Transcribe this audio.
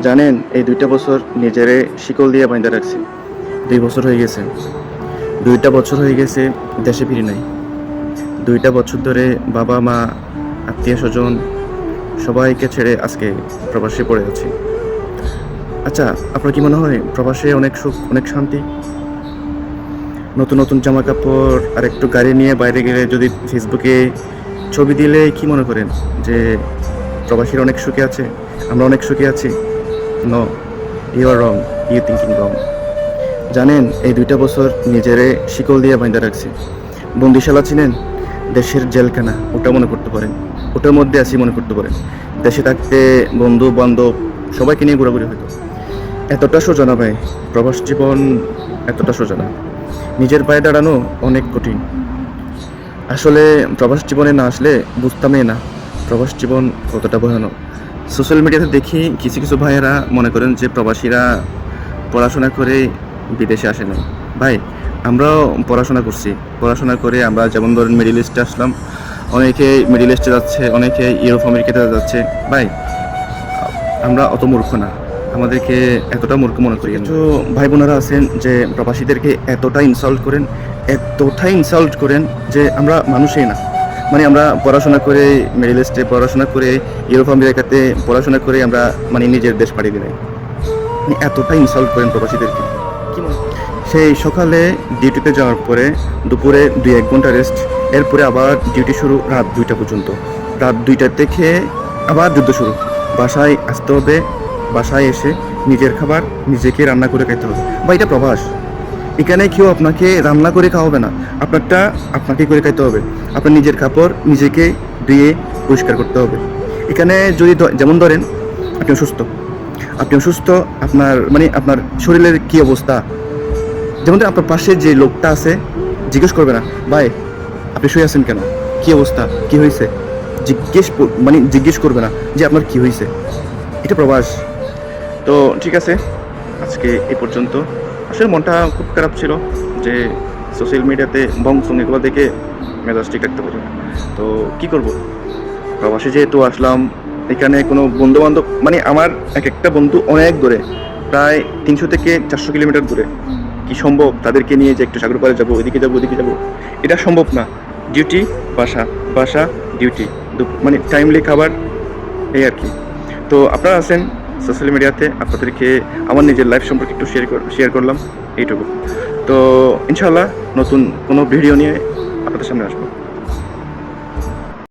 জানেন, এই 2টা বছর নিজেরে শিকল দিয়ে বাইন্ধা রাখছি। 2 বছর হয়ে গেছে। 2টা বছর হয়ে গেছে দেশে ফিরি নাই। 2টা বছর ধরে বাবা মা, আত্মীয় স্বজন সবাইকে ছেড়ে আজকে প্রবাসে পড়ে আছি। আচ্ছা, আপনার কি মনে হয় প্রবাসে অনেক সুখ, অনেক শান্তি? নতুন নতুন জামা কাপড় আর একটু গাড়ি নিয়ে বাইরে গেলে যদি ফেসবুকে ছবি দিলে কি মনে করেন যে প্রবাসীরা অনেক সুখে আছে, আমরা অনেক সুখে আছি? No, you are wrong, you thinking wrong. জানেন, এই 2টা বছর নিজেরে শিকল দিয়ে বাইন্ধা রাখছি। বন্দিশালা চিনেন? দেশের জেলখানা, ওটা মনে করতে পারেন। ওটার মধ্যে আছি মনে করতে পারেন। দেশে থাকতে বন্ধু বান্ধব সবাইকে নিয়ে ঘোরাঘুরি হতো। এতটা সোজা না ভাই, প্রবাস জীবন এতটা সোজা না। নিজের পায়ে দাঁড়ানো অনেক কঠিন। আসলে প্রবাস জীবনে না আসলে বুঝতামই না প্রবাস জীবন কতটা ভয়ানক। সোশ্যাল মিডিয়াতে দেখি কিছু কিছু ভাইয়েরা মনে করেন যে প্রবাসীরা পড়াশোনা করে বিদেশে আসে না। ভাই, আমরাও পড়াশোনা করছি। পড়াশোনা করে আমরা যেমন ধরেন মিডিল ইস্টে আসলাম, অনেকে মিডিল ইস্টে যাচ্ছে, অনেকে ইউরোপ আমেরিকাতে যাচ্ছে। ভাই, আমরা অত মূর্খ না, আমাদেরকে এতটা মূর্খ মনে করি। কিছু ভাই বোনেরা আছেন যে প্রবাসীদেরকে এতটা ইনসাল্ট করেন যে আমরা মানুষই না। মানে আমরা পড়াশোনা করে মিডল ইস্টে পড়াশোনা করে ইউরোপ আমেরিকাতে পড়াশোনা করে আমরা মানে নিজের দেশ পাড়ি দিই। এতটা ইনসাল্ট করেন প্রবাসীদেরকে। কি মনে সেই সকালে ডিউটিতে যাওয়ার পরে দুপুরে 2-1 ঘন্টা রেস্ট, এরপরে আবার ডিউটি শুরু রাত 2টা পর্যন্ত। রাত 2টা থেকে আবার যুদ্ধ শুরু। বাসায় আসতে হবে, বাসায় এসে নিজের খাবার নিজেকে রান্না করে খেতে হবে। বা এটা প্রবাস। এখানে কেউ আপনাকে রান্না করে খাওয়াবে না, আপনারটা আপনাকে করে খাইতে হবে। আপনার নিজের কাপড় নিজেকে ধুয়ে পরিষ্কার করতে হবে। এখানে যদি যেমন ধরেন আপনি অসুস্থ, আপনার মানে আপনার শরীরের কি অবস্থা, যেমন আপনার পাশে যে লোকটা আছে জিজ্ঞেস করবে না, ভাই আপনি শুয়ে আছেন কেন, কি অবস্থা, কি হয়েছে, জিজ্ঞেস করবে না যে আপনার কি হয়েছে। এটা প্রবাস। তো ঠিক আছে, আজকে এই পর্যন্ত। আসলে মনটা খুব খারাপ ছিল যে সোশ্যাল মিডিয়াতে বংসং এগুলো দেখে মেজাজ ঠিক রাখতে পারি না। তো কি করব, প্রবাসে যেহেতু আসলাম, এখানে কোনো বন্ধু বান্ধব মানে আমার এক একটা বন্ধু অনেক দূরে, প্রায় 300 থেকে 400 কিলোমিটার দূরে। কি সম্ভব তাদেরকে নিয়ে যে একটু সাগর পাড়ে যাবো, ওইদিকে যাবো, এটা সম্ভব না। ডিউটি, বাসা, বাসা, ডিউটি, মানে টাইমলি খাবার, এই আর কি। তো আপনারা আছেন সোশ্যাল মিডিয়াতে, আপনাদেরকে আমার নিজের লাইফ সম্পর্কে একটু শেয়ার করলাম, এইটুকু। তো ইনশাআল্লাহ নতুন কোনো ভিডিও নিয়ে আপনাদের সামনে আসবো।